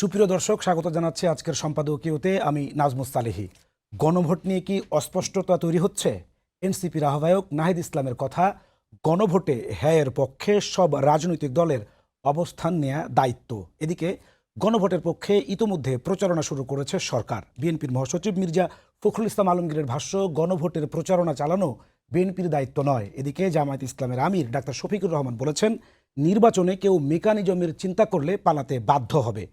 সুপ্রিয় দর্শক, স্বাগত জানাচ্ছি আজকের সম্পাদকীয়তে। আমি নাজমুস সালেহি। গণভোট নিয়ে কি অস্পষ্টতা তৈরি হচ্ছে? এনসিপির আহ্বায়ক নাহিদ ইসলামের কথা, গণভোটে হ্যায়ের পক্ষে সব রাজনৈতিক দলের অবস্থান নেয়া দায়িত্ব। এদিকে গণভোটের পক্ষে ইতোমধ্যে প্রচারণা শুরু করেছে সরকার। বিএনপির মহাসচিব মির্জা ফখরুল ইসলাম আলমগীরের ভাষ্য, গণভোটের প্রচারণা চালানো বিএনপির দায়িত্ব নয়। এদিকে জামায়াত ইসলামের আমির ডাক্তার শফিকুর রহমান বলেছেন, নির্বাচনে কেউ মেকানিজমের চিন্তা করলে পালাতে বাধ্য হবে।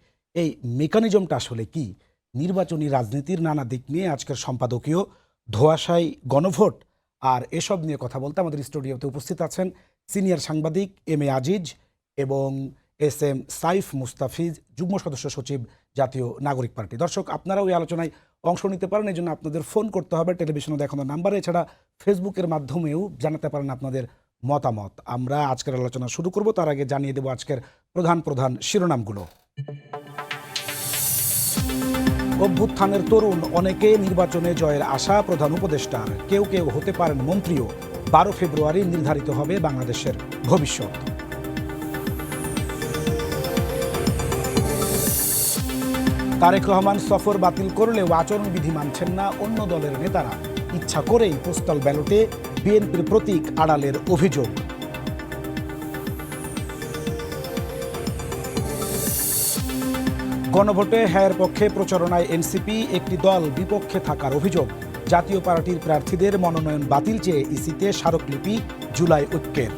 এই মেকানিজমটা আসলে কি? নির্বাচনী রাজনীতির নানা দিক নিয়ে আজকের সম্পাদকীয় ধোঁয়াশাই গণভোট। আর এসব নিয়ে কথা বলতে আমাদের স্টুডিওতে উপস্থিত আছেন সিনিয়র সাংবাদিক এম এ আজিজ এবং এস এম সাইফ মুস্তাফিজ, যুগ্ম সদস্য সচিব, জাতীয় নাগরিক পার্টি। দর্শক, আপনারাও এই আলোচনায় অংশ নিতে পারেন। এই জন্য আপনাদের ফোন করতে হবে টেলিভিশনে দেখানো নাম্বারে, এছাড়া ফেসবুকের মাধ্যমেও জানাতে পারেন আপনাদের মতামত। আমরা আজকের আলোচনা শুরু করব, তার আগে জানিয়ে দেব আজকের প্রধান প্রধান শিরোনামগুলো। অভ্যুত্থানের তরুণ অনেকে নির্বাচনে জয়ের আশা প্রধান উপদেষ্টার। কেউ কেউ হতে পারেন মন্ত্রীও। 12 ফেব্রুয়ারি নির্ধারিত হবে বাংলাদেশের ভবিষ্যৎ। তারেক রহমান সফর বাতিল করলেও আচরণবিধি মানছেন না অন্য দলের নেতারা। ইচ্ছা করেই পোস্টাল ব্যালটে বিএনপির প্রতীক আড়ালের অভিযোগ। গণভোটে হ্যায়ের পক্ষে প্রচারণায় এনসিপি, একটি দল বিপক্ষে থাকার অভিযোগ। জাতীয় পার্টির প্রার্থীদের মনোনয়ন বাতিল চেয়ে ইসিতে স্মারকলিপি জুলাই ঐক্যের।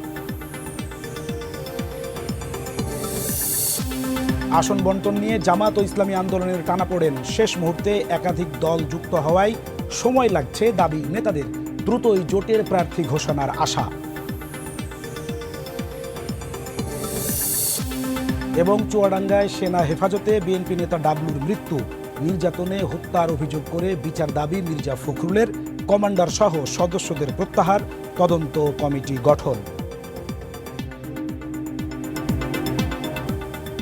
আসন বন্টন নিয়ে জামাত ও ইসলামী আন্দোলনের টানাপোড়েন। শেষ মুহূর্তে একাধিক দল যুক্ত হওয়ায় সময় লাগছে, দাবি নেতাদের। দ্রুতই জোটের প্রার্থী ঘোষণার আশা। এবং চুয়াডাঙ্গায় সেনা হেফাজতে বিএনপি নেতা ডাবলুর মৃত্যু। নির্যাতনে হত্যার অভিযোগ করে বিচার দাবি মির্জা ফখরুলের। কমান্ডার সহ সদস্যদের প্রত্যাহার, তদন্ত কমিটি গঠন।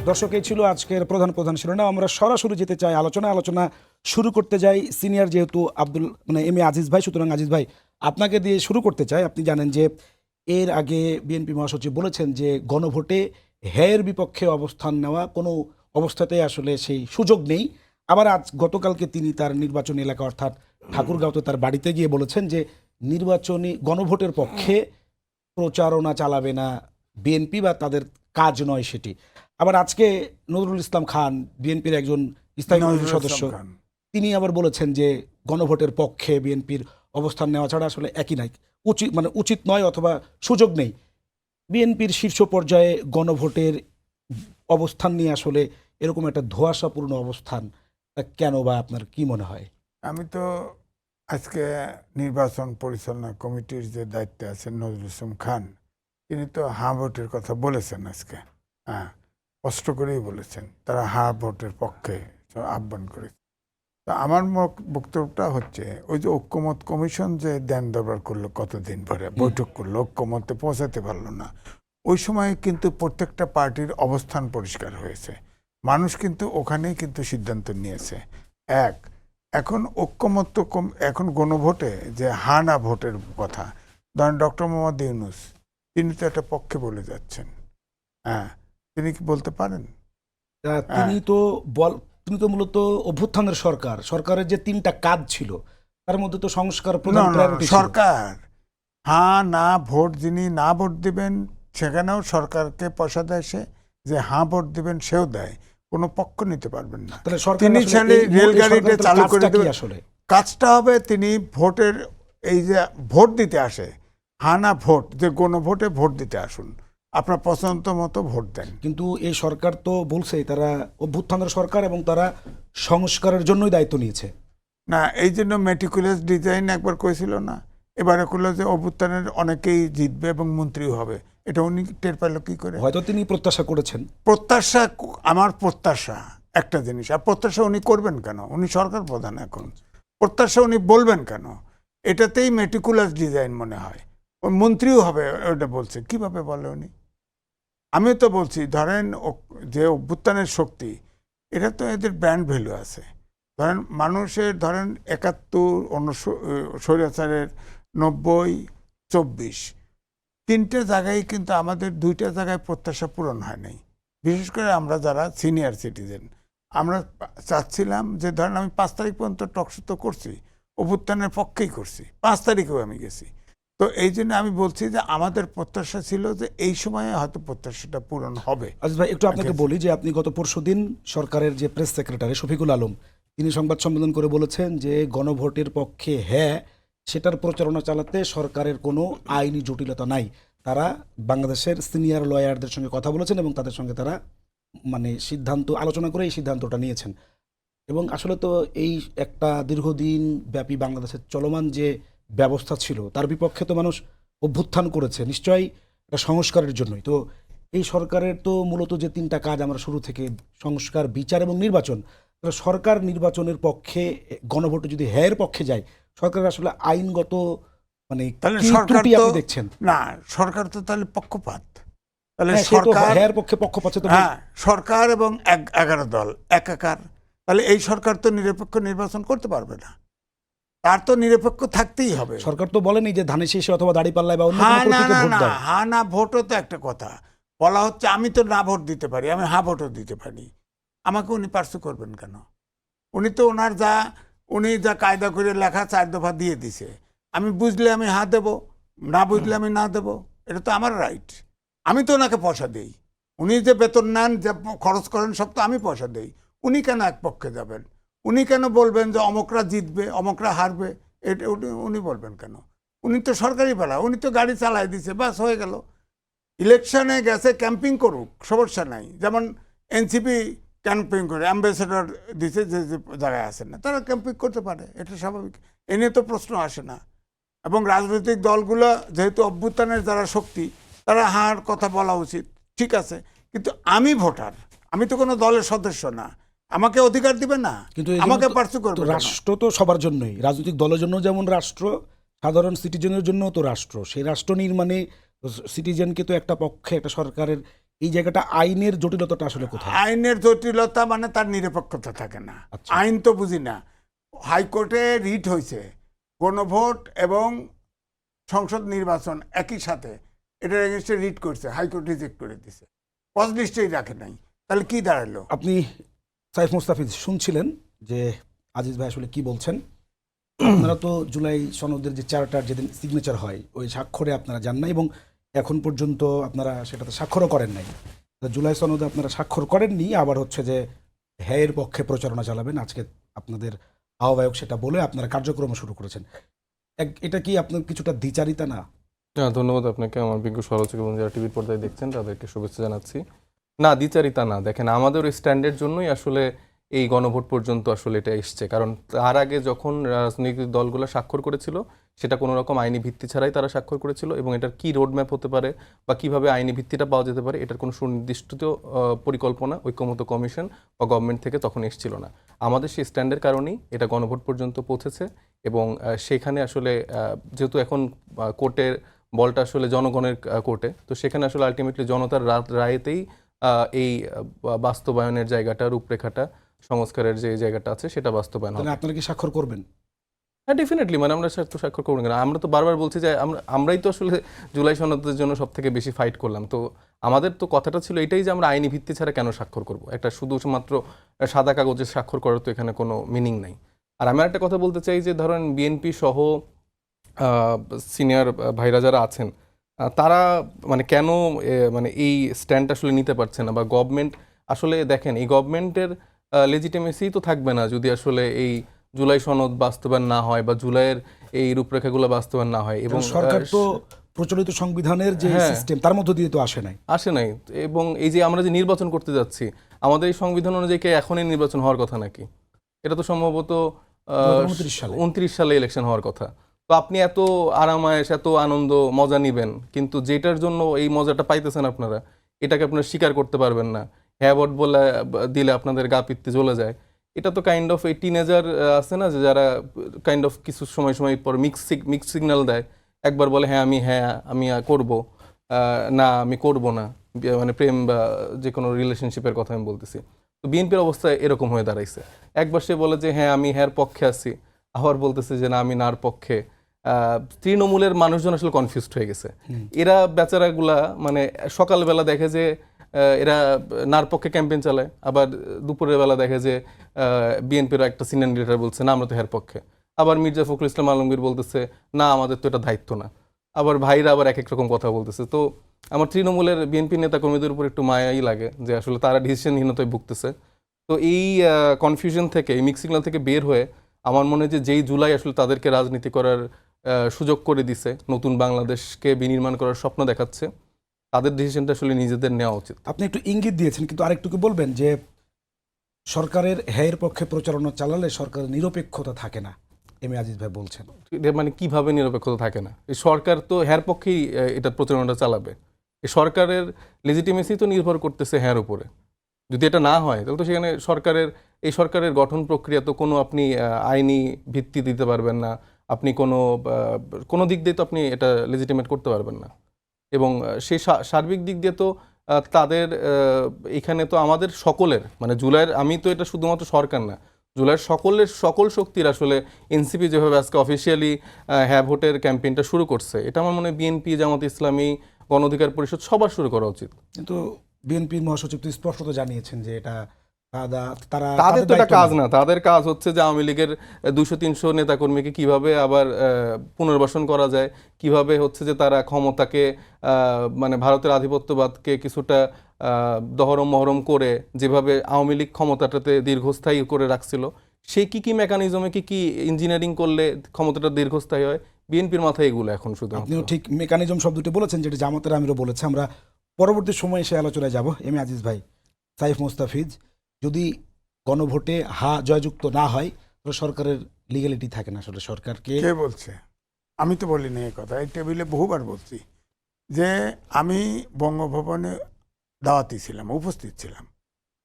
দর্শক, এই ছিল আজকের প্রধান প্রধান শিরোনাম। আমরা সরাসরি যেতে চাই আলোচনা শুরু করতে যাই সিনিয়র যেহেতু এম এ আজিজ ভাই, সুতরাং আজিজ ভাই আপনাকে দিয়ে শুরু করতে চাই। আপনি জানেন যে এর আগে বিএনপি মহাসচিব বলেছেন যে গণভোটে হ্যায়ের বিপক্ষে অবস্থান নেওয়া কোনো অবস্থাতে আসলে সেই সুযোগ নেই। আবার গতকালকে তিনি তার নির্বাচনী এলাকা অর্থাৎ ঠাকুরগাঁওতে তার বাড়িতে গিয়ে বলেছেন যে নির্বাচনী গণভোটের পক্ষে প্রচারণা চালাবে না বিএনপি, বা তাদের কাজ নয় সেটি। আবার আজকে নজরুল ইসলাম খান, বিএনপির একজন স্থায়ী কমিটির সদস্য, তিনি আবার বলেছেন যে গণভোটের পক্ষে বিএনপির অবস্থান নেওয়া ছাড়া আসলে একই নাই, উচিত নয় অথবা সুযোগ নেই। বিএনপির শীর্ষ পর্যায়ে গণভোটের অবস্থান নিয়ে আসলে এরকম একটা ধোঁয়াশাপূর্ণ অবস্থান কেন, বা আপনার কি মনে হয়? আমি তো আজকে নির্বাচন পরিচালনা কমিটির যে দায়িত্বে আছেন নজরুল ইসলাম খান, তিনি তো হা ভোটের কথা বলেছেন আজকে। হ্যাঁ, স্পষ্ট করেই বলেছেন তারা হা ভোটের পক্ষে আহ্বান করেছে। তো আমার বক্তব্যটা হচ্ছে, ওই যে ঐক্যমত কমিশন যে দেন দরবার করলো, কতদিন পরে বৈঠক করলো, ঐক্যমতে পৌঁছাতে পারলো না। ওই সময় কিন্তু প্রত্যেকটা পার্টির অবস্থান পরিষ্কার হয়েছে। মানুষ কিন্তু ওখানেই কিন্তু সিদ্ধান্ত নিয়েছে। এখন ঐক্যমত্য এখন গণভোটে যে হা না ভোটের কথা, ধরেন ডক্টর মোহাম্মদ ইউনূস, তিনি তো একটা পক্ষে বলে যাচ্ছেন। হ্যাঁ, তিনি কি বলতে পারেন? তিনি তো মূলত অভ্যুত্থানের সরকারের যে 3টা কাজ ছিল তার মধ্যে তো সংস্কার প্রধান প্রায়োরিটি ছিল। সরকার হ্যাঁ না ভোট, যিনি না ভোট দিবেন সেখানেও সরকারকে পয়সা দেয় সে, যে হ্যাঁ ভোট দিবেন সেও দেয়, কোনো পক্ষ নিতে পারবেন না। তিনি চাইলে রেলগাড়িটা চালু করে দেবেন। আসলে কাজটা হবে তিনি ভোটের, এই যে ভোট দিতে আসে, হ্যাঁ না ভোট, যে গণভোটে ভোট দিতে আসুন, আপনার পছন্দ মতো ভোট দেন। কিন্তু এই সরকার তো বলছে তারা অভ্যুত্থানের সরকার এবং তারা সংস্কারের জন্যই দায়িত্ব নিয়েছে। না, এই জন্য মেটিকুলাস ডিজাইন একবার করেছিল না, এবারে করলো যে অভ্যুত্থানের অনেকেই জিতবে এবং মন্ত্রীও হবে। এটা উনি টের পেল কি করে? হয়তো তিনি প্রত্যাশা করেছেন। আমার প্রত্যাশা একটা জিনিস, আর প্রত্যাশা উনি করবেন কেন? উনি সরকার প্রধান, এখন প্রত্যাশা উনি বলবেন কেন? এটাতেই মেটিকুলাস ডিজাইন মনে হয়। ওই মন্ত্রীও হবে ওটা বলছে, কিভাবে বলে উনি? আমি তো বলছি, ধরেন যে অভ্যুত্থানের শক্তি, এটা তো এদের ব্র্যান্ড ভ্যালু আছে। ধরেন মানুষের, ধরেন 71, স্বৈরাচারের 90, 24, 3টে জায়গায় কিন্তু আমাদের 2টা জায়গায় প্রত্যাশা পূরণ হয় নাই। বিশেষ করে আমরা যারা সিনিয়র সিটিজেন, আমরা চাচ্ছিলাম যে ধরেন আমি 5 তারিখ পর্যন্ত টকশো তো করছি, অভ্যুত্থানের পক্ষেই করছি, 5 তারিখেও আমি গেছি। তো এই জন্য আমি বলছি যে আমাদের প্রত্যাশা ছিল যে এই সময়ে হয়তো প্রত্যাশাটা পূরণ হবে। আজিজ ভাই, একটু আপনাকে বলি যে আপনি গত পরশুদিন সরকারের যে প্রেস সেক্রেটারি শফিকুল আলম, তিনি সংবাদ সম্মেলন করে বলেছেন যে গণভোটের পক্ষে হ্যাঁ, সেটার প্রচারণা চালাতে সরকারের কোনো আইনি জটিলতা নাই। তারা বাংলাদেশের সিনিয়র লয়ারদের সঙ্গে কথা বলেছেন এবং তাদের সঙ্গে তারা মানে সিদ্ধান্ত আলোচনা করে এই সিদ্ধান্তটা নিয়েছেন। এবং আসলে তো এই একটা দীর্ঘদিন ব্যাপী বাংলাদেশের চলমান যে ব্যবস্থা ছিল তার বিপক্ষে তো মানুষ অভ্যুত্থান করেছে, নিশ্চয়ই এটা সংস্কারের জন্যই। তো এই সরকারের তো মূলত যে তিনটা কাজ আমরা শুরু থেকে, সংস্কার, বিচার এবং নির্বাচন, তো সরকার নির্বাচনের পক্ষে, গণভোটে যদি হ্যাঁ এর পক্ষে যায়, সরকারের আসলে আইনগত মানে তাহলে কি সরকার ত্রুটি তো আপনি দেখছেন? না, সরকার তো তাহলে পক্ষপাত। তাহলে হ্যাঁ, সে তো সরকার, হ্যাঁ এর পক্ষে পক্ষপাত তো হ্যাঁ, সরকার এবং 11 দল একাকার। তাহলে এই সরকার তো নিরপেক্ষ নির্বাচন করতে পারবে না, তার তো নিরপেক্ষ থাকতেই হবে। সরকার তো বলেনি যে ধানের শীষে অথবা দাঁড়িপাল্লায় বা অন্য কোনো হ্যাঁ, না প্রতীকে না ভোট না, দাও। হ্যাঁ না ভোটও তো একটা কথা। বলা হচ্ছে আমি তো না ভোট দিতে পারি, আমি হ্যাঁ ভোটও দিতে পারি। আমাকে উনি পার্সু করবেন কেন? উনি তো উনি যা কায়দা করে লেখা 4 দফা দিয়ে দিছে। আমি বুঝলে আমি হ্যাঁ দেবো, না বুঝলে আমি না দেবো, এটা তো আমার রাইট। আমি তো ওনাকে পয়সা দেই, উনি যে বেতন নেন, যে খরচ করেন, সব তো আমি পয়সা দেই। উনি কেন এক পক্ষে যাবেন? উনি কেন বলবেন যে অমকরা জিতবে অমকরা হারবে? এটা উনি বলবেন কেন? উনি তো সরকারি বেলা, উনি তো গাড়ি চালায় দিছে, বাস হয়ে গেল। ইলেকশনে গেছে, ক্যাম্পিং করুক, সমস্যা নাই। যেমন এনসিপি ক্যাম্পিং করে, অ্যাম্বাসেডর দিছে যে যে জায়গায় আসে না, তারা ক্যাম্পিং করতে পারে, এটা স্বাভাবিক। এ নিয়ে তো প্রশ্ন আসে না। এবং রাজনৈতিক দলগুলো যেহেতু অভ্যুত্থানের যারা শক্তি, তারা হার কথা বলা উচিত, ঠিক আছে। কিন্তু আমি ভোটার, আমি তো কোনো দলের সদস্য না, আমাকে অধিকার দিবে না, কিন্তু এই জন্য আমাকে তো- পার্সু করবে তো কেন? রাষ্ট্র তো সবার জন্যই, রাজনৈতিক দলের জন্য যেমন রাষ্ট্র, সাধারণ সিটিজেনের জন্য তো রাষ্ট্র। সেই রাষ্ট্র নির্মাণে সিটিজেনকে তো একটা পক্ষে, একটা সরকারের এই জায়গাটা আইনের জটিলতাটা আসলে কোথায়? আইনের জটিলতা মানে তার নিরপেক্ষতা থাকে না। আচ্ছা। আইন তো বুঝি না। হাইকোর্টে রিট হয়েছে, গণভোট এবং সংসদ নির্বাচন একই সাথে, এটার এগেনস্টে রিট করছে, হাইকোর্ট রিজেক্ট করে দিছে, পজ লিস্টেই রাখে নাই। তাহলে কি দাঁড়ালো? আপনি সাইফ মুস্তাফিজ শুনছিলেন যে আজিজ ভাই আসলে কি বলছেন। আপনারা তো জুলাই সনদের যে চার্টার যেদিন সিগনেচার হয়, ওই স্বাক্ষরে আপনারা যান নাই এবং এখন পর্যন্ত আপনারা সেটাতে স্বাক্ষরও করেন নাই। তো জুলাই সনদে আপনারা স্বাক্ষর করেননি, আবার হচ্ছে যে হ্যাঁ এর পক্ষে প্রচারণা চালাবেন, আজকে আপনাদের আহ্বায়ক সেটা বলে আপনারা কার্যক্রম শুরু করেছেন। এটা কি আপনার কিছুটা দ্বিচারিতা না? হ্যাঁ, ধন্যবাদ আপনাকে। আমার বিজ্ঞ সমালোচক এবং যারা টিভির পর্দায় দেখছেন তাদেরকে শুভেচ্ছা জানাচ্ছি। না, দ্বিচারিতা না। দেখেন, আমাদের ওই স্ট্যান্ডের জন্যই আসলে এই গণভোট পর্যন্ত আসলে এটা এসছে। কারণ তার আগে যখন রাজনৈতিক দলগুলো স্বাক্ষর করেছিল, সেটা কোনো রকম আইনি ভিত্তি ছাড়াই তারা স্বাক্ষর করেছিল, এবং এটার কি রোডম্যাপ হতে পারে বা কিভাবে আইনি ভিত্তিটা পাওয়া যেতে পারে, এটার কোনো সুনির্দিষ্ট পরিকল্পনা ঐক্যমত্য কমিশন বা গভর্নমেন্ট থেকে তখন এসেছিল না। আমাদের সেই স্ট্যান্ডের কারণেই এটা গণভোট পর্যন্ত পৌঁছেছে। এবং সেখানে আসলে যেহেতু এখন কোর্টের বলটা আসলে জনগণের কোর্টে, তো সেখানে আসলে আলটিমেটলি জনতার রায়েতেই এই বাস্তবায়নের জায়গাটা, রূপরেখাটা, সংস্কারের যে জায়গাটা আছে সেটা বাস্তবায়ন হবে। তাহলে আপনারা কি স্বাক্ষর করবেন? হ্যাঁ, ডেফিনেটলি। মানে আমরা তো স্বাক্ষর করবো না। আমরা তো বারবার বলছি যে আমরাই তো আসলে জুলাই সনদের জন্য সব থেকে বেশি ফাইট করলাম। তো আমাদের তো কথাটা ছিল এটাই যে আমরা আইনি ভিত্তি ছাড়া কেন স্বাক্ষর করব? একটা শুধুমাত্র সাদা কাগজে স্বাক্ষর করার তো এখানে কোনো মিনিং নাই। আর আমি একটা কথা বলতে চাই যে ধরেন বিএনপি সহ সিনিয়র ভাইরা যারা আছেন, তারা মানে কেন মানে এই স্ট্যান্ড আসলে নিতে পারছে না, বা গভর্নমেন্ট আসলে দেখেন এই গভর্নমেন্টের লেজিটিমেসি তো থাকবে না যদি আসলে এই জুলাই সনদ বাস্তবায়ন না হয় বা জুলাইয়ের এই রূপরেখাগুলো বাস্তবায়ন না হয়। এবং সরকার তো প্রচলিত সংবিধানের যে হ্যাঁ। সিস্টেম তার মধ্য দিয়ে তো আসে নাই। আসে নাই। এবং এই যে আমরা যে নির্বাচন করতে যাচ্ছি, আমাদের এই সংবিধান অনুযায়ী কি এখনই নির্বাচন হওয়ার কথা নাকি? এটা তো সম্ভবত 29 সালে ইলেকশন হওয়ার কথা। তো আপনি এত আরামায়েশ, এত আনন্দ মজা নিবেন, কিন্তু যেটার জন্য এই মজাটা পাইতেছেন আপনারা, এটাকে আপনারা স্বীকার করতে পারবেন না। হ্যাঁ ভোট বলে দিলে আপনাদের গা পিত্তি চলে যায়। এটা তো কাইন্ড অফ এই টিনেজার আছে না, যে যারা কাইন্ড অফ কিছু সময় পর মিক্স সিগন্যাল দেয়। একবার বলে হ্যাঁ আমি করব, না আমি করব না, মানে প্রেম বা যে কোনো রিলেশনশিপের কথা আমি বলতেছি। তো বিএনপির অবস্থা এরকম হয়ে দাঁড়াইছে। একবার সে বলে যে হ্যাঁ আমি হ্যার পক্ষে আছি, আবার বলতেছে যে না আমি নার পক্ষে। তৃণমূলের মানুষজন আসলে কনফিউজড হয়ে গেছে। এরা বেচারাগুলা মানে সকালবেলা দেখে যে এরা নার পক্ষে ক্যাম্পেইন চালায়, আবার দুপুরের বেলা দেখে যে বিএনপির একটা সিনিয়র লিডার বলছে না আমরা তো হের পক্ষে, আবার মির্জা ফখরুল ইসলাম আলমগীর বলতেছে না আমাদের তো এটা দায়িত্ব না, আবার ভাইরা আবার এক এক রকম কথা বলতেছে। তো আমার তৃণমূলের বিএনপি নেতা কর্মীদের উপর একটু মায়াই লাগে যে আসলে তারা ডিসিশনহীনতায় ভুগতেছে। তো এই কনফিউশন থেকে, এই মিক্স সিগন্যাল থেকে বের হয়ে আমার মনে হয় যে যেই জুলাই আসলে তাদেরকে রাজনীতি করার সুযোগ করে দিছে, নতুন বাংলাদেশকে বিনির্মাণ করার স্বপ্ন দেখাচ্ছে, তাদের ডিসিশনটা আসলে নিজেদের নেওয়া উচিত। আপনি একটু ইঙ্গিত দিয়েছেন, কিন্তু আরেকটুকু বলবেন যে সরকারের হ্যায়ের পক্ষে প্রচারণা চালালে সরকারের নিরপেক্ষতা থাকে না, এম এ আজিজ ভাই বলছেন। এটা মানে কিভাবে নিরপেক্ষতা থাকে না? এই সরকার তো হ্যার পক্ষেই এটা প্রচারণাটা চালাবে। এই সরকারের লেজিটিমেসি তো নির্ভর করতেছে হ্যার উপরে। যদি এটা না হয় তাহলে তো সেখানে সরকারের গঠন প্রক্রিয়া তো কোনো আপনি আইনি ভিত্তি দিতে পারবেন না, আপনি কোনো দিক দিয়ে তো আপনি এটা লেজিটিমেট করতে পারবেন না। এবং সেই সার্বিক দিক দিয়ে তো তাদের এখানে তো আমাদের সকলের, মানে জুলাইয়ের, আমি তো এটা শুধুমাত্র সরকার না, জুলাইয়ের সকল শক্তির আসলে এনসিপি যেভাবে আজকে অফিসিয়ালি হ্যাঁ ভোটের ক্যাম্পেইনটা শুরু করছে, এটা আমার মনে হয় বিএনপি, জামাত ইসলামী, গণ অধিকার পরিষদ সবার শুরু করা উচিত। কিন্তু বিএনপির মহাসচিব তো স্পষ্টত জানিয়েছেন যে এটা তারা তাদের তো এটা দায়িত্ব কাজ নেই। না, তাদের কাজ হচ্ছে যে আওয়ামী লীগের 200-300 নেতাকর্মীকে কিভাবে আবার পুনর্বাসন করা যায়, কিভাবে হচ্ছে যে তারা ক্ষমতাকে মানে ভারতের আধিপত্যবাদকে কিছুটা দহরম মহরম করে যেভাবে আওয়ামী লীগ ক্ষমতাটাতে দীর্ঘস্থায়ী করে রাখছিল, সেই কি মেকানিজমে কি ইঞ্জিনিয়ারিং করলে ক্ষমতাটা দীর্ঘস্থায়ী হয়, বিএনপির মাথায় এগুলো এখন শুধু। আপনিও ঠিক মেকানিজম শব্দটি বলেছেন, যেটি জামাতের আমিরও বলেছে। আমরা পরবর্তী সময়ে সে আলোচনায় যাব। এম এ আজিজ ভাই, সাইফ মোস্তাফিজ, যদি গণভোটে জয়যুক্ত না হয় তাহলে সরকারের লিগ্যালিটি থাকে না। আসলে সরকারকে কে বলছে? আমি তো বলিনি এই কথা, এই টেবিলে বহুবার বলছি যে আমি বঙ্গভবনে দাওয়াতি ছিলাম, উপস্থিত ছিলাম।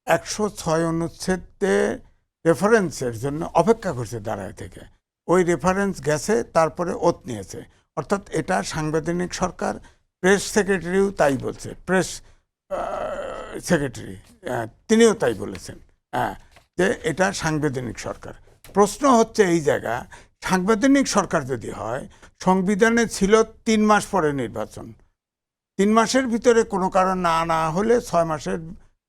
106 অনুচ্ছেদে রেফারেন্সের জন্য অপেক্ষা করছে দাঁড়ায় থেকে, ওই রেফারেন্স গেছে, তারপরে ওত নিয়েছে। অর্থাৎ এটা সাংবিধানিক সরকার। প্রেস সেক্রেটারিও তাই বলছে, প্রেস সেক্রেটারি তিনিও তাই বলেছেন, হ্যাঁ, যে এটা সাংবিধানিক সরকার। প্রশ্ন হচ্ছে এই জায়গা, সাংবিধানিক সরকার যদি হয়, সংবিধানে ছিল 3 মাস পরে নির্বাচন, 3 মাসের ভিতরে কোনো কারণ না হলে 6 মাসের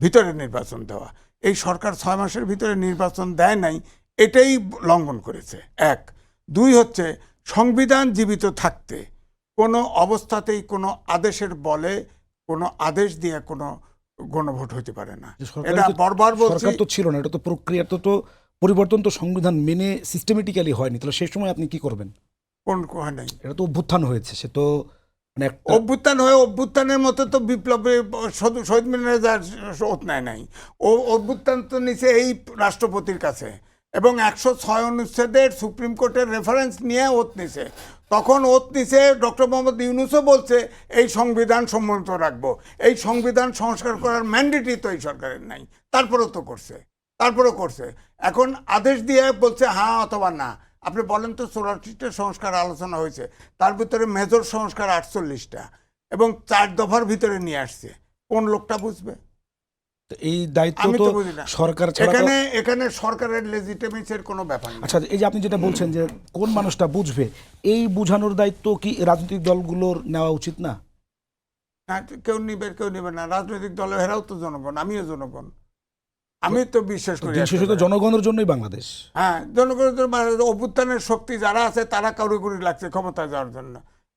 ভিতরে নির্বাচন দেওয়া। এই সরকার 6 মাসের ভিতরে নির্বাচন দেয় নাই, এটাই লঙ্ঘন করেছে। 1, 2 হচ্ছে সংবিধান জীবিত থাকতে কোনো অবস্থাতেই কোনো আদেশের বলে কোনো আদেশ দিয়ে কোনো গণভোট হতে পারে না। এটা বারবার বলছি। সরকার তো ছিল না, এটা তো প্রক্রিয়া, তো পরিবর্তন তো সংবিধান মেনে সিস্টেমেটিক্যালি হয়নি। তাহলে সেই সময় আপনি কি করবেন? কোন হয় নাই, এটা তো অভ্যুত্থান হয়েছে, সে তো মানে অভ্যুত্থান হয়ে অভ্যুত্থানের মতো তো বিপ্লবে শহীদ মিনারে যার ওত নেয় নাই। ও অভ্যুত্থান তো নিচে এই রাষ্ট্রপতির কাছে, এবং 106 অনুচ্ছেদের সুপ্রিম কোর্টের রেফারেন্স নিয়ে ওত নিছে। তখন ওত নিছে ডক্টর মোহাম্মদ ইউনূসও বলছে এই সংবিধান সম্মত রাখবো, এই সংবিধান সংস্কার করার ম্যান্ডেটই তো এই সরকারের নাই, তারপরেও তো করছে, এখন আদেশ দিয়ে বলছে হ্যাঁ অথবা না। আপনি বলেন তো 84টা সংস্কার আলোচনা হয়েছে, তার ভিতরে মেজর সংস্কার 48টা, এবং 4 দফার ভিতরে নিয়ে আসছে। কোন লোকটা বুঝবে? এই দায়িত্ব আমি তো তো বুঝি না। সরকার ছাড়া এখানে সরকারের লেজিটিমেসির কোনো ব্যাপার নেই। আচ্ছা, এই যে আপনি যেটা বলছেন যে কোন মানুষটা বুঝবে, এই বুঝানোর দায়িত্ব কি রাজনৈতিক দলগুলোর নেওয়া উচিত না? কেউ নিবে না। রাজনৈতিক দল এরাও তো জনগণ, আমিও জনগণ। আমি তো বিশ্বাস করি শেষে তো জনগণের জন্যই বাংলাদেশ। হ্যাঁ, জনগণের জন্য। অভ্যুত্থানের শক্তি যারা আছে তারা কাউরি লাগছে ক্ষমতায় যাওয়ার জন্য,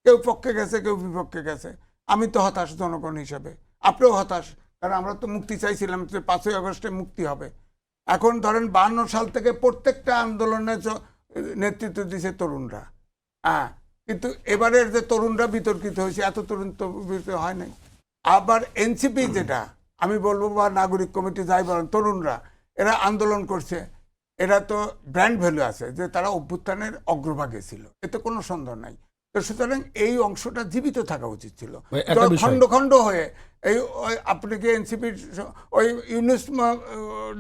কেউ পক্ষে গেছে, কেউ বিপক্ষে গেছে। আমি তো হতাশ জনগণ হিসাবে, আপনিও হতাশ, কারণ আমরা তো মুক্তি চাইছিলাম, 5ই আগস্টে মুক্তি হবে। এখন ধরেন 52 সাল থেকে প্রত্যেকটা আন্দোলনে নেতৃত্ব দিছে তরুণরা, হ্যাঁ, কিন্তু এবারের যে তরুণরা বিতর্কিত হয়েছে, এত তরুণ তো হয় নাই। আবার এনসিপি যেটা আমি বলবো, বা নাগরিক কমিটি যাই বলেন, তরুণরা এরা আন্দোলন করছে, এরা তো ব্র্যান্ড ভ্যালু আছে যে তারা অভ্যুত্থানের অগ্রভাগে ছিল, এতে কোনো সন্দেহ নাই। তো সুতরাং এই অংশটা জীবিত থাকা উচিত ছিল। খণ্ড খণ্ড হয়ে এই আপনি কি এনসিপির ওই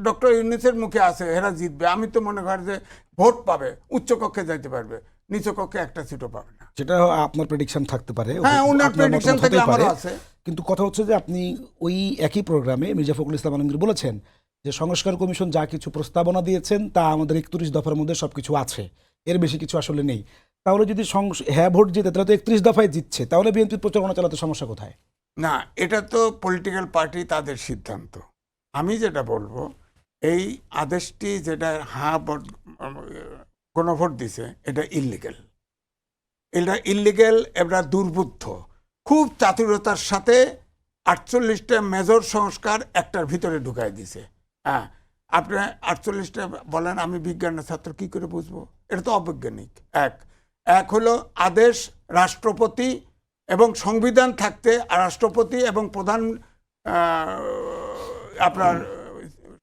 ডক্টর ইউনূসের মুখে আছে এরা জিতবে, আমি তো মনে করি যে ভোট পাবে, উচ্চ কক্ষে যাইতে পারবে, নিচ কক্ষে একটা সিটও পাবে না। সেটা আপনার প্রেডিকশন থাকতে পারে, হ্যাঁ, ওনার প্রেডিকশন থেকে আমারও আছে। কিন্তু কথা হচ্ছে যে আপনি ওই একই প্রোগ্রামে মির্জা ফখরুল ইসলাম আলমগীর বলেছেন যে সংস্কার কমিশন যা কিছু প্রস্তাবনা দিয়েছেন তা আমাদের 31 দফার মধ্যে সবকিছু আছে, এর বেশি কিছু আসলে নেই। তাহলে যদি হ্যাঁ ভোট জিতে, তাহলে তো 31 দফায় জিতছে, তাহলে বিএনপির প্রচারণা চালাতে সমস্যা কোথায়? না, এটা তো পলিটিক্যাল পার্টি তাদের সিদ্ধান্ত। আমি যেটা বলবো, এই আদেশটি যেটা গণভোট দিছে, এটা ইল্লিগেল। এটা ইল্লিগেল, এটা দুর্বুদ্ধ। খুব চাতুরতার সাথে 48টা মেজর সংস্কার একটার ভিতরে ঢুকাই দিছে। হ্যাঁ, আপনি 48টা বলেন, আমি বিজ্ঞানের ছাত্র, কি করে বুঝবো? এটা তো অবৈজ্ঞানিক। এক হলো আদেশ রাষ্ট্রপতি এবং সংবিধান থাকতে রাষ্ট্রপতি এবং প্রধান আপনার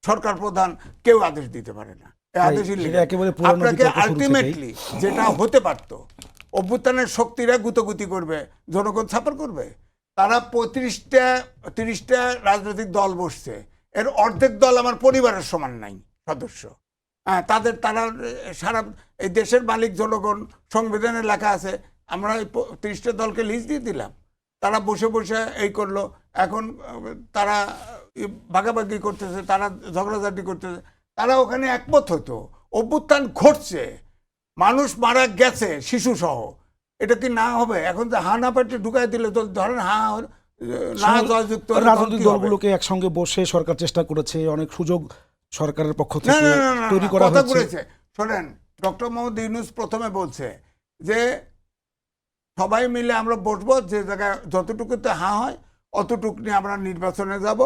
সরকার প্রধান কেউ আদেশ দিতে পারে না। এই আদেশ illegal। আপনাকে আলটিমেটলি যেটা হতে পারতো, অভ্যুত্থানের শক্তিরা গুতগুতি করবে, জনগণ ছাপার করবে। তারা 30টা রাজনৈতিক দল বসছে, এর অর্ধেক দল আমার পরিবারের সমান নাই সদস্য। হ্যাঁ, তারা সারা এই দেশের মালিক জনগণ, সংবিধানে লেখা আছে। আমরা এই 30টা দলকে লিস্ট দিয়ে দিলাম, তারা বসে বসে এই করলো। এখন তারা ভাগাভাগি করতেছে, তারা ঝগড়াঝাটি করতেছে। তারা ওখানে একমত হতো, অভ্যুত্থান ঘটছে, মানুষ মারা গেছে শিশু সহ। এটা কি না হবে? এখন যে হা না পেটে ঢুকাই দিলে তো ধরেন না জয়যুক্ত রাজনৈতিক দলগুলোকে একসঙ্গে বসে সরকার চেষ্টা করেছে, অনেক সুযোগ সরকারের পক্ষ থেকে তৈরি করা হয়েছে। শোনেন, ডক্টর মোহাম্মদ ইউনূস প্রথমে বলছে যে সবাই মিলে আমরা বসবো, যে জায়গায় যতটুকুতে হা হয় অতটুকু নিয়ে আমরা নির্বাচনে যাব,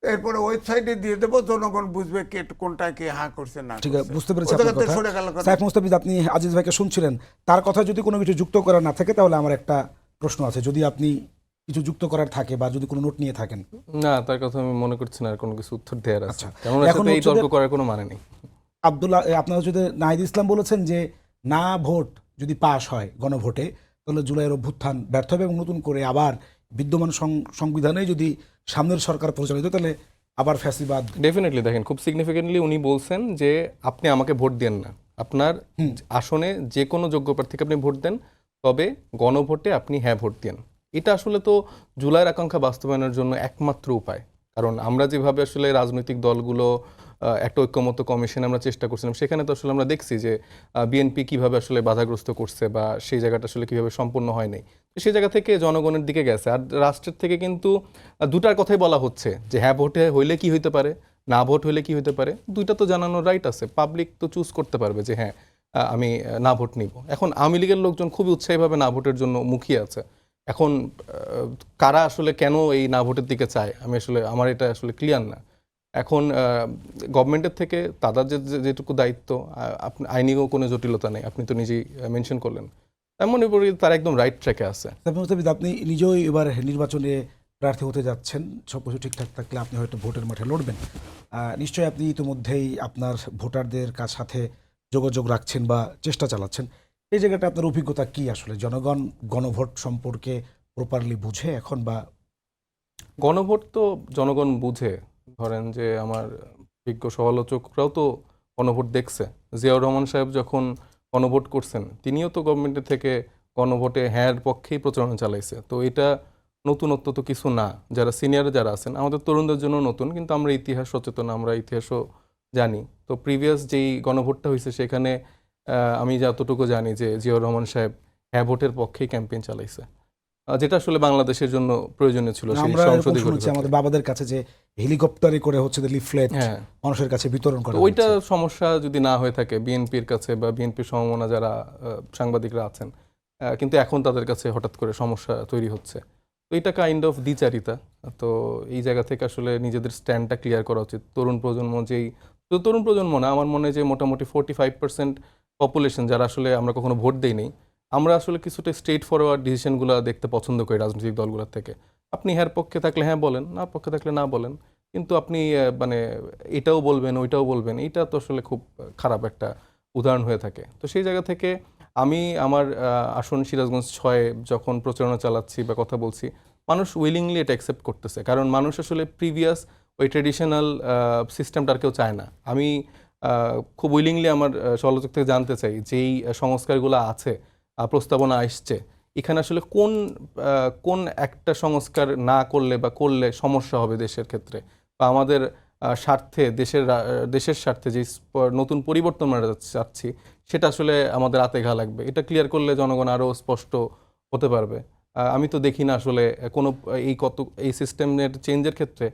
এরপরে ওয়েবসাইটে দিয়ে দেবো, জনগণ বুঝবে কে কোনটায় কে হা করছে না। ঠিক আছে, বুঝতে পেরেছি আপনার কথা। সাইফ মুস্তাফিজ, আপনি আজিজ ভাইকে শুনছিলেন, তার কথা যদি কোনো কিছু যুক্ত করার না থাকে তাহলে আমার একটা প্রশ্ন আছে, যদি আপনি কিছু যুক্ত করার থাকে বা যদি কোনো নোট নিয়ে থাকেন। না, তার কথা আমি মনে করছি না আর কোনো কিছু উত্তর দেওয়ার আছে। আচ্ছা, কারণ এখন এই তর্ক করার কোনো মানে নেই। আব্দুল্লাহ, আপনারা যদি নাহিদ ইসলাম বলেছেন যে না ভোট যদি পাশ হয় গণভোটে, তাহলে জুলাইয়ের অভ্যুত্থান ব্যর্থ হবে এবং নতুন করে আবার বিদ্যমান সংবিধানে যদি সামনের সরকার পরিচালিত, তাহলে আবার ফ্যাসিবাদ। ডেফিনেটলি দেখেন, খুব সিগনিফিকেন্টলি উনি বলছেন যে আপনি আমাকে ভোট দেন না, আপনার আসনে যে কোনো যোগ্য প্রার্থীকে আপনি ভোট দেন, তবে গণভোটে আপনি হ্যাঁ ভোট দেন। এটা আসলে তো জুলাইয়ের আকাঙ্ক্ষা বাস্তবায়নের জন্য একমাত্র উপায়। কারণ আমরা যেভাবে আসলে রাজনৈতিক দলগুলো একটা ঐক্যমত্য কমিশন আমরা চেষ্টা করছিলাম, সেখানে তো আসলে আমরা দেখছি যে বিএনপি কিভাবে আসলে বাধাগ্রস্ত করছে বা সেই জায়গাটা আসলে কিভাবে সম্পূর্ণ হয় নাই। তো সেই জায়গা থেকে জনগণের দিকে গেছে। আর রাষ্ট্রের থেকে কিন্তু দুটার কথাই বলা হচ্ছে যে হ্যাঁ ভোটে হইলে কি হইতে পারে, না ভোট হইলে কি হইতে পারে, দুইটা তো জানানোর রাইট আছে। পাবলিক তো চুজ করতে পারবে যে হ্যাঁ আমি না ভোট নিব। এখন আওয়ামী লীগের লোকজন খুবই উৎসাহীভাবে না ভোটের জন্য মুখিয়ে আছে। এখন কারা আসলে কেন এই না ভোটের দিকে চায়, আমার এটা আসলে ক্লিয়ার না। এখন গভর্নমেন্টের থেকে তাদের যেটুকু দায়িত্ব, আইনিও কোনো জটিলতা নেই, আপনি তো নিজেই মেনশন করলেন। এমন উপরে তারা একদম রাইট ট্র্যাকে আছে। আপনি নিজেও এবার নির্বাচনে প্রার্থী হতে যাচ্ছেন, সব কিছু ঠিকঠাক থাকলে আপনি হয়তো ভোটের মাঠে লড়বেন। নিশ্চয়ই আপনি ইতিমধ্যেই আপনার ভোটারদের সাথে যোগাযোগ রাখছেন বা চেষ্টা চালাচ্ছেন। এই জায়গাটা আপনার অভিজ্ঞতা কি? আসলে জনগণ গণভোট সম্পর্কে প্রপারলি বুঝে এখন, বা গণভোট তো জনগণ বুঝে। ধরেন যে আমার বিজ্ঞ সমালোচকরাও তো গণভোট দেখছে। জিয়াউর রহমান সাহেব যখন গণভোট করছেন, তিনিও তো গভর্নমেন্টের থেকে গণভোটে হ্যাঁর পক্ষেই প্রচারণা চালাইছে। তো এটা নতুনত্ব তো কিছু না। যারা সিনিয়র যারা আছেন, আমাদের তরুণদের জন্য নতুন, কিন্তু আমরা ইতিহাস সচেতন, আমরা ইতিহাসও জানি। তো প্রিভিয়াস যেই গণভোটটা হয়েছে সেখানে আমি যতটুকু জানি যে জিয়াউর রহমান সাহেব হ্যাঁ ভোটের পক্ষেই ক্যাম্পেইন চালাইছে, যেটা আসলে বাংলাদেশের জন্য প্রয়োজনীয় ছিল। আমরা শুনেছি আমাদের বাবাদের কাছে যে হেলিকপ্টারে করে হচ্ছে লিফলেট মানুষের কাছে বিতরণ করা। ওইটা সমস্যা যদি না হয়ে থাকে বিএনপির কাছে বা বিএনপির সমমনা যারা সাংবাদিকরা আছেন, কিন্তু এখন তাদের কাছে হঠাৎ করে সমস্যা তৈরি হচ্ছে। তো এটা কাইন্ড অফ দ্বিচারিতা। তো এই জায়গা থেকে আসলে নিজেদের স্ট্যান্ডটা ক্লিয়ার করা উচিত। তরুণ প্রজন্ম না, আমার মনে হয় যে মোটামুটি 45% পপুলেশন যারা আসলে আমরা কখনো ভোট দেই নেই, আমরা আসলে কিছুটা স্ট্রেট ফরওয়ার্ড ডিসিশনগুলো দেখতে পছন্দ করি রাজনৈতিক দলগুলোর থেকে। আপনি হ্যাঁ পক্ষে থাকলে হ্যাঁ বলেন, না পক্ষে থাকলে না বলেন, কিন্তু আপনি মানে এটাও বলবেন ওইটাও বলবেন, এটা তো আসলে খুব খারাপ একটা উদাহরণ হয়ে থাকে। তো সেই জায়গা থেকে আমি আমার আসন সিরাজগঞ্জ 6 যখন প্রচারণা চালাচ্ছি বা কথা বলছি, মানুষ উইলিংলি এটা অ্যাকসেপ্ট করতেছে। কারণ মানুষ আসলে প্রিভিয়াস ওই ট্রেডিশনাল সিস্টেমটা আর কেউ চায় না। আমি খুব উইলিংলি আমার সমালোচক থেকে জানতে চাই যেই সংস্কারগুলো আছে, প্রস্তাবনা আসছে, এখানে আসলে কোন একটা সংস্কার না করলে বা করলে সমস্যা হবে দেশের ক্ষেত্রে বা আমাদের স্বার্থে, দেশের স্বার্থে যে নতুন পরিবর্তন আমরা চাচ্ছি সেটা আসলে আমাদের হাতে ঘা লাগবে। এটা ক্লিয়ার করলে জনগণ আরও স্পষ্ট হতে পারবে। আমি তো দেখি না আসলে কোনো এই সিস্টেমের চেঞ্জের ক্ষেত্রে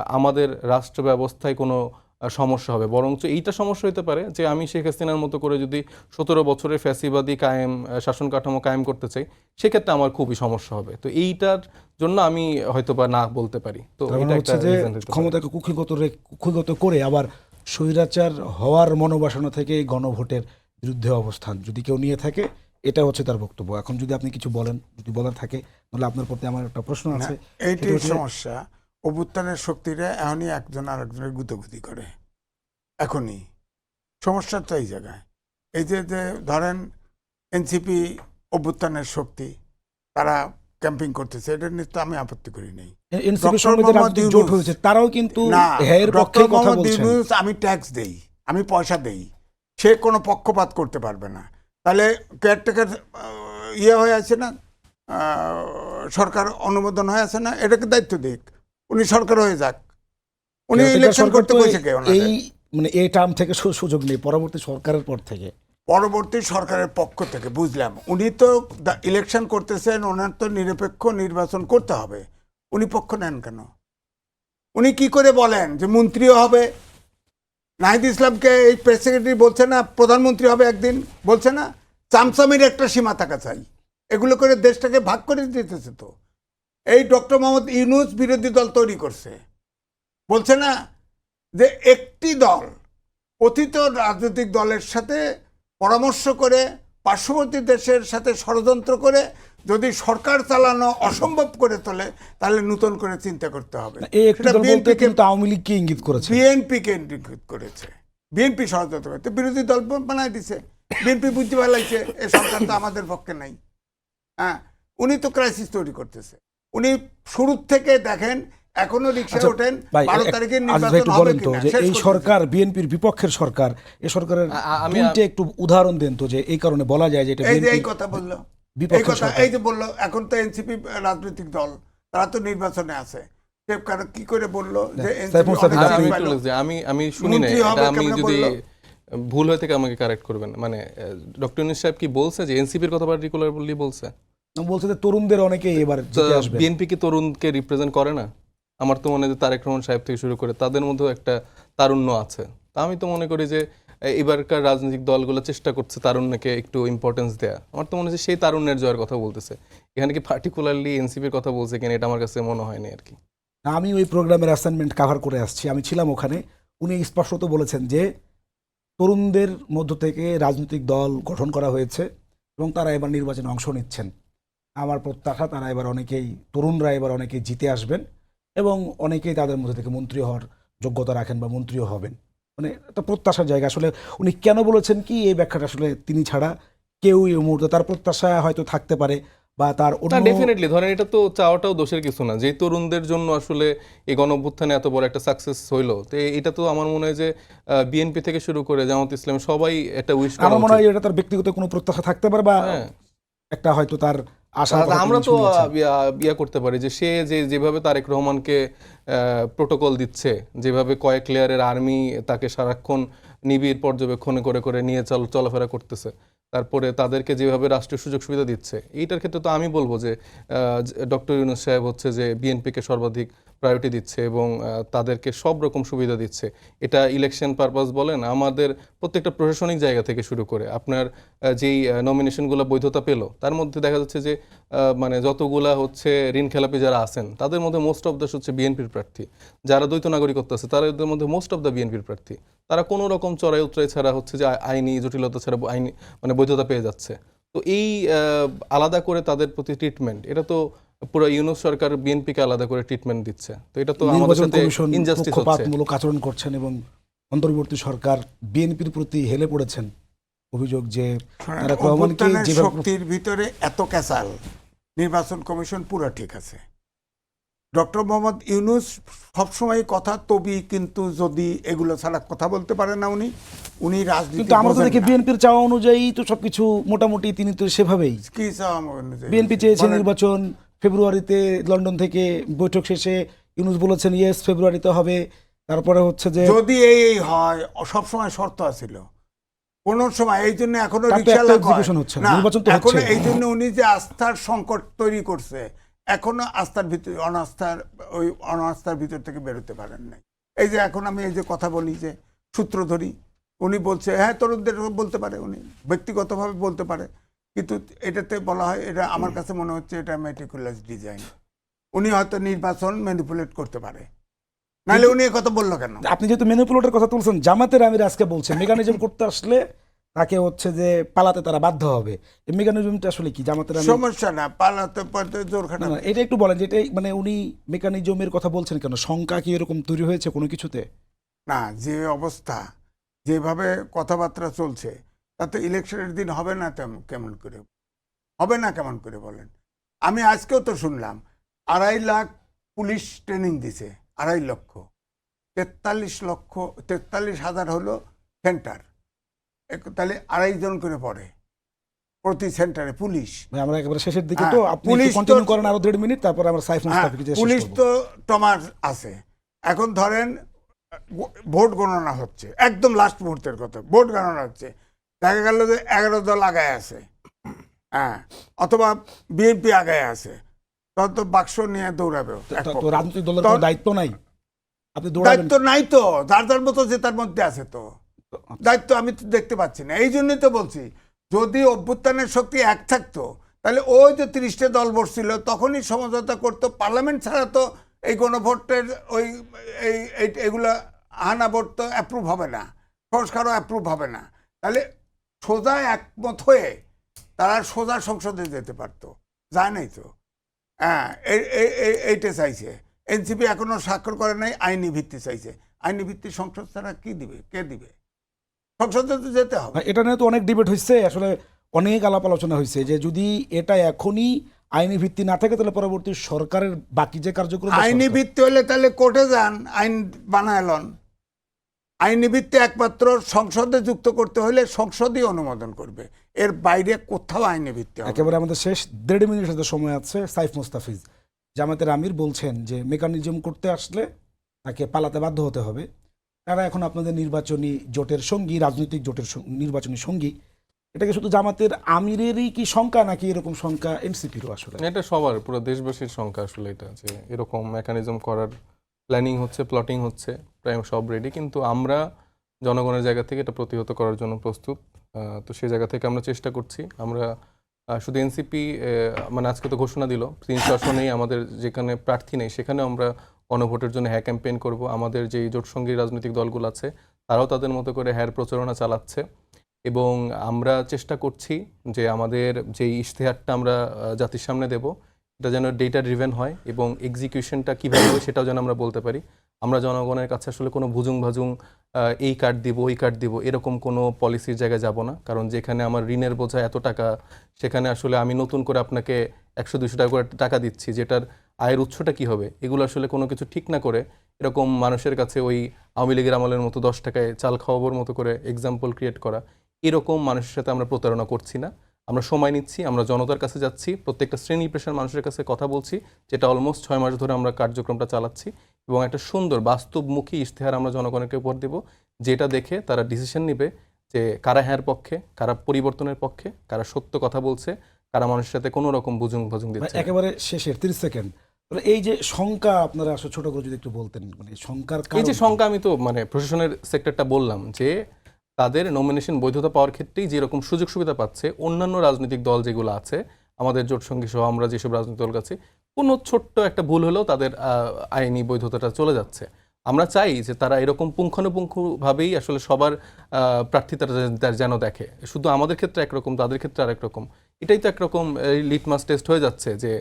আমাদের রাষ্ট্র ব্যবস্থায় কোনো সমস্যা হবে, বরঞ্চ এইটা সমস্যা হতে পারে যে আমি শেখ হাসিনার মতো করে যদি 17 বছরের ফ্যাসিবাদী শাসন কাঠামো কায়েম করতে চাই, সেক্ষেত্রে আমার খুবই সমস্যা হবে। তো এইটার জন্য আমি হয়তো বা না বলতে পারি। তো তার মানে এটা হচ্ছে একটা যে reason হতে পারে। ক্ষমতাকে কুক্ষিগত করে আবার স্বৈরাচার হওয়ার মনোবাসনা থেকে এই গণভোটের বিরুদ্ধে অবস্থান যদি কেউ নিয়ে থাকে, এটা হচ্ছে তার বক্তব্য। এখন যদি আপনি কিছু বলেন, যদি বলার থাকে, তাহলে আপনার প্রতি আমার একটা প্রশ্ন আছে। এইটি সেটা হচ্ছে- সমস্যা, অভ্যুত্থানের শক্তিরা এখনই একজন আরেকজনের গুতগুতি করে, এখনই সমস্যা তো এই জায়গায়। এই যে যে ধরেন এনসিপি অভ্যুত্থানের শক্তি, তারা ক্যাম্পিং করতেছে, এটা নিয়ে তো আমি আপত্তি করি নাই। এনসিপির ডক্টর সঙ্গে যে মোহাম্মদ রাজনৈতিক জোট ইউনূস, হয়েছে তারাও কিন্তু না, হ্যায়ের পক্ষে ডক্টর কথা মোহাম্মদ বলছেন। ইউনূস, আমি ট্যাক্স দেই, আমি পয়সা দেই, সে কোনো পক্ষপাত করতে পারবে না। তাহলে কেয়ারটেকার ইয়ে হয়ে আছে না, সরকার অনুমোদন হয়ে আছে না, এটাকে দায়িত্ব দিক, উনি সরকার হয়ে যাক, উনি কেয়ারটেকার ইলেকশন সরকার করতে তো বসে কে ওনাদের? এই মানে এই টার্ম থেকে সুযোগ নেই, পরবর্তী সরকারের পর থেকে। পরবর্তী সরকারের পক্ষ থেকে বুঝলাম, উনি তো ইলেকশন করতেছেন, ওনার তো নিরপেক্ষ নির্বাচন করতে হবে, উনি পক্ষ নেন কেন? উনি কি করে বলেন যে মন্ত্রীও হবে? নাহিদ ইসলামকে এই প্রেস সেক্রেটারি বলছে না প্রধানমন্ত্রী হবে একদিন, বলছে না চামচামির একটা সীমা থাকা চাই, এগুলো করে দেশটাকে ভাগ করে দিতেছে। তো এই ডক্টর মোহাম্মদ ইউনূস বিরোধী দল তৈরি করছে, বলছে না যে একটি দল কথিত রাজনৈতিক দলের সাথে পরামর্শ করে পার্শ্ববর্তী দেশের সাথে ষড়যন্ত্র করে যদি সরকার চালানো অসম্ভব করে তোলে, তাহলে নতুন করে চিন্তা করতে হবে। এই একটি দল বলতে কিন্তু আওয়ামী লীগকে ইঙ্গিত করেছে। বিএনপিকে ইঙ্গিত করেছে, বিএনপি ষড়যন্ত্র করতে বিরোধী দল বানায় দিছে, বিএনপি বুঝতে পারলাইছে এই সরকার তো আমাদের পক্ষে নাই। হ্যাঁ, উনি তো ক্রাইসিস তৈরি করতেছে। উনি শুরু থেকে দেখেন এখনো রিক্সা আচ্ছা, ওঠেন, ভাই, 12 তারিখে আজ ভাই নির্বাচন একটু হবে বলেন তো কিনা, যে শেষ এই করতেছে। সরকার বিএনপির বিপক্ষের সরকার, এই সরকারের আমি- দুইটা একটু উদাহরণ দেন তো, যে এই কারণে বলা যায় যে এটা এই যে এই বিএনপির কথা বললো, এই বিপক্ষের কথা সরকার। এই যে বললো, এখন তো এনসিপি রাজনৈতিক দল, তারা তো নির্বাচনে আছে, সে কি করে বললো যে সাইফুল NCP সাদিক, অনেক আমি বেশি একটু পাইলো? বলছি, আমি শুনি না মন্ত্রী এটা, হবে আমি কেমনে যদি বললো? ভুল হয়ে থেকে আমাকে কারেক্ট করবেন। মানে ডক্টর ইউনূস সাহেব কি বলছে যে এনসিপির কথা পার্টিকুলারলি বলছে? বলছে যে তরুণদের অনেকে এবার জিতে আসবে। বিএনপি কি তরুণকে রিপ্রেজেন্ট করে না? আমার তো মনে হয় যে তারেক রহমান সাহেব থেকে শুরু করে তাদের মধ্যেও একটা তারুণ্য আছে। তা আমি তো মনে করি যে এবারকার রাজনৈতিক দলগুলো চেষ্টা করছে তারুণ্যকে একটু ইম্পর্টেন্স দেয়া। আমার তো মনে হচ্ছে সেই তারুণ্যের জয়ের কথা বলতেছে। এখানে কি পার্টিকুলারলি এনসিপির কথা বলছে কিনা এটা আমার কাছে মনে হয়নি আর কি। আমি ওই প্রোগ্রামের অ্যাসাইনমেন্ট কাভার করে আসছি, আমি ছিলাম ওখানে। উনি স্পষ্টত বলেছেন যে তরুণদের মধ্য থেকে রাজনৈতিক দল গঠন করা হয়েছে এবং তারা এবার নির্বাচনে অংশ নিচ্ছেন। আমার প্রত্যাশা তারা এবার অনেকেই, তরুণরা এবার অনেকেই জিতে আসবেন এবং অনেকেই তাদের মধ্যে থেকে মন্ত্রী হওয়ার যোগ্যতা রাখেন বা মন্ত্রীও হবেন। মানে একটা প্রত্যাশার জায়গা। আসলে উনি কেন বলেছেন কি, এই ব্যাখ্যাটা আসলে তিনি ছাড়া কেউ এই মুহূর্তে, তার প্রত্যাশা হয়তো থাকতে পারে বা তার না, অন্য ডেফিনেটলি ধরেন এটা তো চাওয়াটাও দোষের কিছু না, যে তরুণদের জন্য আসলে এই গণঅভ্যুত্থানে এত বড় একটা সাকসেস হইলো। তো এটা তো আমার মনে হয় যে বিএনপি থেকে শুরু করে জামাত ইসলাম সবাই এটা উইশ করা আমার মনে উচিত। হয় এটা তার ব্যক্তিগত কোনো প্রত্যাশা থাকতে পারে বা হ্যাঁ। একটা হয়তো তার আশা। আমরা তো ইয়া করতে পারি যে সে যেভাবে তারেক রহমানকে প্রোটোকল দিচ্ছে, যেভাবে কয়েক লেয়ারের আর্মি তাকে সারাক্ষণ নিবিড় পর্যবেক্ষণে করে করে নিয়ে চলাফেরা করতেছে, তারপরে তাদেরকে যেভাবে রাষ্ট্রীয় সুযোগ সুবিধা দিচ্ছে, এইটার ক্ষেত্রে তো আমি বলবো যে ডক্টর ইউনূস সাহেব হচ্ছে যে বিএনপিকে সর্বাধিক প্রায়োরিটি দিচ্ছে এবং তাদেরকে সব রকম সুবিধা দিচ্ছে। এটা ইলেকশন পারপাস বলেন, আমাদের প্রত্যেকটা প্রশাসনিক জায়গা থেকে শুরু করে আপনার যেই নমিনেশনগুলো বৈধতা পেল, তার মধ্যে দেখা যাচ্ছে যে মানে যতগুলা হচ্ছে ঋণ খেলাপি যারা আছেন তাদের মধ্যে মোস্ট অফ দ্য হচ্ছে বিএনপির প্রার্থী। যারা দ্বৈত নাগরিকত্ব আছে তাদের মধ্যে মোস্ট অফ দ্য বিএনপির প্রার্থী। তারা কোনো রকম চড়াই উতরাই ছাড়া হচ্ছে যে আইনি জটিলতা ছাড়া আইনি মানে বৈধতা পেয়ে যাচ্ছে। তো এই আলাদা করে তাদের প্রতি ট্রিটমেন্ট, এটা তো পুরো ইউনূস সরকার বিএনপিকে আলাদা করে ট্রিটমেন্ট দিচ্ছে। তো এটা তো আমাদের নির্বাচন সাথে কমিশন ইনজাস্টিস হচ্ছে। পক্ষপাতমূলক আচরণ করছেন এবং অন্তর্বর্তী সরকার বিএনপির প্রতি হেলে পড়েছেন। অভিযোগ যে তারেক রহমানকে অভ্যুত্থানের যেভাবে শক্তির ভিতরে এত ক্যাসাল, নির্বাচন কমিশন পুরো ঠিক আছে। ডক্টর মোহাম্মদ ইউনূস সবসময় কথা তবি কিন্তু যদি এগুলো ছাড়া কথা বলতে পারেন না উনি, উনি রাজনীতি কিন্তু আমরা তো বোঝেন দেখি না। বিএনপির চাওয়া অনুযায়ী তো সবকিছু মোটামুটি তিনি তো সেভাবেই। কি চাওয়া অনুযায়ী? বিএনপি চেয়েছে বলেন। নির্বাচন ফেব্রুয়ারিতে, লন্ডন থেকে বৈঠক শেষে ইউনূস বলেছেন ইয়েস ফেব্রুয়ারিতে হবে। তারপরে হচ্ছে যে যদি এই হয়, সবসময় শর্ত আছিল কোন সময় এই জন্য এখনো তার তো রিকশা একটা লাগা execution হচ্ছে না, না, নির্বাচন তো এখনো হচ্ছে। এই জন্য উনি যে আস্থার সংকট তৈরি করছে, এখনো আস্থার ভিতর অনাস্থার ভিতর থেকে বেরোতে পারেন নাই। এই যে এখন আমি এই যে কথা বলি, যে সূত্র ধরি, উনি বলছে হ্যাঁ তরুণদের বলতে পারে, উনি ব্যক্তিগতভাবে বলতে পারে, কিন্তু এটাতে বলা হয়, এটা আমার কাছে মনে হচ্ছে এটা মেটিকুলাস ডিজাইন। উনি হয়তো নির্বাচন ম্যানিপুলেট করতে পারে, নাহলে উনি কথা বললো কেন? আপনি যেহেতু ম্যানিপুলেটর কথা তুলছেন, জামাতের আমির আজকে বলছে মেকানিজম করতে আসলে তাকে হচ্ছে যে পালাতে তারা বাধ্য হবে। এই মেকানিজমটা আসলে কি জামাতের আমির? সমস্যা না, পালাতে পারতে জোর না, খাটাবে। না, এটা একটু বলেন যে এটা মানে উনি মেকানিজমের কথা বলছেন কেন? শঙ্কা কি এরকম তৈরি হয়েছে কোনো কিছুতে? না, যে অবস্থা, যেভাবে কথাবার্তা চলছে, তাতে ইলেকশনের দিন হবে না কেমন করে হবে না, কেমন করে বলেন? আমি আজকেও তো শুনলাম 2.5 লাখ পুলিশ ট্রেনিং দিছে, 2.5 লক্ষ, 43,000 হলো সেন্টার, তাহলে 2.5 জন করে পড়ে প্রতি সেন্টারে পুলিশ। ভাই, আমরা একেবারে শেষের দিকে, হ্যাঁ, তো আপনি পুলিশ তো- কন্টিনিউ করেন আরো 1.5 মিনিট, তারপর আমরা সাইফ হ্যাঁ, মুস্তাফিকে দিয়ে শেষ পুলিশ করব। তো টমার আছে। এখন ধরেন ভোট গণনা হচ্ছে, একদম লাস্ট মুহূর্তের কথা, ভোট গণনা হচ্ছে, দেখা গেল যে 11 দল আগায় আছে, হ্যাঁ, অথবা বিএনপি আগায় আছে, তখন তো বাক্স নিয়ে দৌড়াবে এক তো পক্ষ। রাজনৈতিক দলের তখন কোনো দায়িত্ব নাই? আপনি দৌড়াবেন? দায়িত্ব নাই তো, যার যার মতো যে তার মধ্যে আছে, তো দায়িত্ব আমি তো দেখতে পাচ্ছি না। এই জন্যই তো বলছি, যদি অভ্যুত্থানের শক্তি এক থাকতো, তাহলে ওই যে 30টা দল বসছিল তখনই সমঝোতা করতো। পার্লামেন্ট ছাড়া তো এই গণভোটের ওই এগুলা হানা ভোট তো অ্যাপ্রুভ হবে না, সংস্কারও অ্যাপ্রুভ হবে না। তাহলে সোজা একমত হয়ে তারা সোজা সংসদে যেতে পারতো, যায় নাই তো। হ্যাঁ, এইটা চাইছে। এনসিপি এখনো স্বাক্ষর করে নাই, আইনি ভিত্তি চাইছে। আইনি ভিত্তি সংসদ ছাড়া কি দিবে, কে দিবে? সংসদে তো যেতে হবে। ভাই, এটা নিয়ে তো অনেক ডিবেট হয়েছে, আসলে অনেক আলাপ আলোচনা হয়েছে যে যদি এটা এখনই আইনি ভিত্তি না থাকে তাহলে পরবর্তী সরকারের বাকি যে কার্যক্রম আইনি ভিত্তি হলে তাহলে কোর্টে যান, আইন বানায়লন। আইনি ভিত্তি একমাত্র সংসদে যুক্ত করতে হলে সংসদই অনুমোদন করবে, এর বাইরে কোথাও আইনি ভিত্তি হবে না। একেবারে আমাদের শেষ 1.5 মিনিটের সাথে সময় আছে। সাইফ মুস্তাফিজ, জামাতের আমির বলছেন যে মেকানিজম করতে আসলে তাকে পালাতে বাধ্য হতে হবে। তারা এখন আপনাদের নির্বাচনী জোটের সঙ্গী, রাজনৈতিক জোটের নির্বাচনী সঙ্গী। এটা কি শুধু জামাতের আমিরেরই কি শঙ্কা, নাকি এরকম শঙ্কা এনসিপিরও? আসলে এটা সবার, পুরো দেশবাসীর সংখ্যা আসলে এটা, যে এরকম মেকানিজম করার প্ল্যানিং হচ্ছে, প্লটিং হচ্ছে, প্রায় সব রেডি, কিন্তু আমরা জনগণের জায়গা থেকে এটা প্রতিহত করার জন্য প্রস্তুত। তো সেই জায়গা থেকে আমরা চেষ্টা করছি। আমরা শুধু এনসিপি, মানে আজকে তো ঘোষণা দিল 300 আসনেই আমাদের যেখানে প্রার্থী নেই সেখানে আমরা গণভোটের জন্য হ্যাঁ ক্যাম্পেইন করব। আমাদের যেই জোটসঙ্গী রাজনৈতিক দলগুলো আছে তারাও তাদের মতো করে হ্যার প্রচারণা চালাচ্ছে, এবং আমরা চেষ্টা করছি যে আমাদের যেই ইশতেহারটা আমরা জাতির সামনে দেব এটা যেন ডেটা ড্রিভেন হয়, এবং এক্সিকিউশনটা কীভাবে হবে সেটাও যেন আমরা বলতে পারি। আমরা জনগণের কাছে আসলে কোনো ভুজুং ভাজুং এই কার্ড দিব ওই কার্ড দিব এরকম কোনো পলিসির জায়গায় যাব না, কারণ যেখানে আমার ঋণের বোঝা এত টাকা, সেখানে আসলে আমি নতুন করে আপনাকে 100-200 টাকা করে টাকা দিচ্ছি, যেটার আয়ের উৎসটা কী হবে, এগুলো আসলে কোনো কিছু ঠিক না করে এরকম মানুষের কাছে ওই আওয়ামী লীগের আমলের মতো 10 টাকায় চাল খাওয়াবোর মতো করে এক্সাম্পল ক্রিয়েট করা, এরকম মানুষের সাথে আমরা প্রতারণা করছি না। আমরা সময় নিচ্ছি, আমরা জনতার কাছে যাচ্ছি, প্রত্যেকটা শ্রেণী পেশার মানুষের কাছে কথা বলছি, যেটা অলমোস্ট 6 মাস ধরে আমরা কার্যক্রমটা চালাচ্ছি, এবং একটা সুন্দর বাস্তবমুখী ইশতেহার আমরা জনগণকে উপহার দেব, যেটা দেখে তারা ডিসিশন নেবে যে কারা হ্যাঁর পক্ষে, কারা পরিবর্তনের পক্ষে, কারা সত্য কথা বলছে, কারা মানুষের সাথে কোনো রকম বুজুং ভাজুং দিচ্ছে না। একেবারে শেষের 30 সেকেন্ড, এই যে শঙ্কা আপনারা আসলে ছোট করে যদি একটু বলতেন, মানে শঙ্কার এই যে কারণ শঙ্কা, আমি তো মানে প্রশাসনের সেক্টরটা বললাম যে তাদের নমিনেশন বৈধতা পাওয়ার ক্ষেত্রেই যেরকম সুযোগ সুবিধা পাচ্ছে অন্যান্য রাজনৈতিক দল যেগুলো আছে, আমাদের জোটসঙ্গী সহ আমরা যেসব রাজনৈতিক দল কাছে কোনো ছোট্ট একটা ভুল হলেও তাদের আইনি বৈধতাটা চলে যাচ্ছে। আমরা চাই যে তারা এরকম পুঙ্খানুপুঙ্খভাবেই আসলে সবার প্রার্থীতা যেন দেখে, শুধু আমাদের ক্ষেত্রে একরকম তাদের ক্ষেত্রে আরেক রকম। এটাই তো একরকম লিটমাস টেস্ট হয়ে যাচ্ছে যে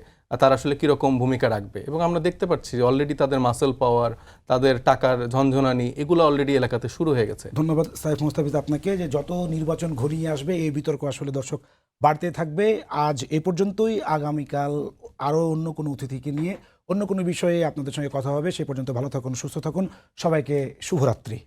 তারা আসলে কীরকম ভূমিকা রাখবে, এবং আমরা দেখতে পাচ্ছি যে অলরেডি তাদের মাসেল পাওয়ার, তাদের টাকার ঝনঝনানি, এগুলো অলরেডি এলাকাতে শুরু হয়ে গেছে। ধন্যবাদ সাইফ মুস্তাফিজ আপনাকে। যে যত নির্বাচন ঘনিয়ে আসবে এই বিতর্ক আসলে দর্শক বাড়তে থাকবে। আজ এ পর্যন্তই, আগামীকাল আরও অন্য কোনো অতিথিকে নিয়ে অন্য কোনো বিষয়ে আপনাদের সঙ্গে কথা হবে। সে পর্যন্ত ভালো থাকুন, সুস্থ থাকুন, সবাইকে শুভরাত্রি।